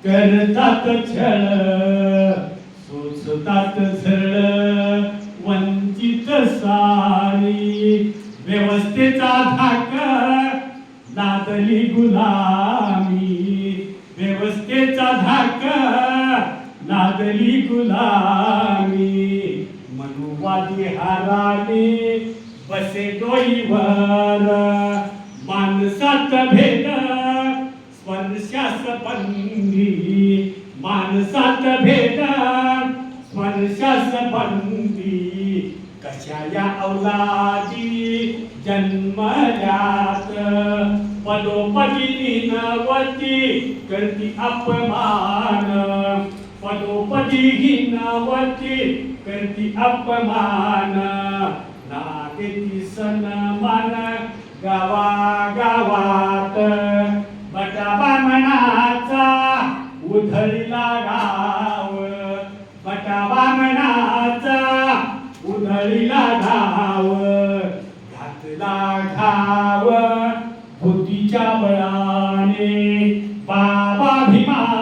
करतात छळ सोसतात झळ वंचित सारी व्यवस्थेचा धाक लादली गुलामी व्यवस्थेचा धाक लादली गुलामी मनुवादी हाराने बसे डोईवर माणसात भेद स्पर्शास बंदी माणसात भेद स्पर्शास बंदी कशा या अवलादी जन्मल्यात पदोपदी नवती करती अपमान पदोपदी नवती करती अपमान लागेती सन्मान गावागावात बटाबा मनाचा उधळीला गाव बटाबा मनाचा उधळीला घाव घातला घाव बुद्धीच्या बळाने बाबा भीमा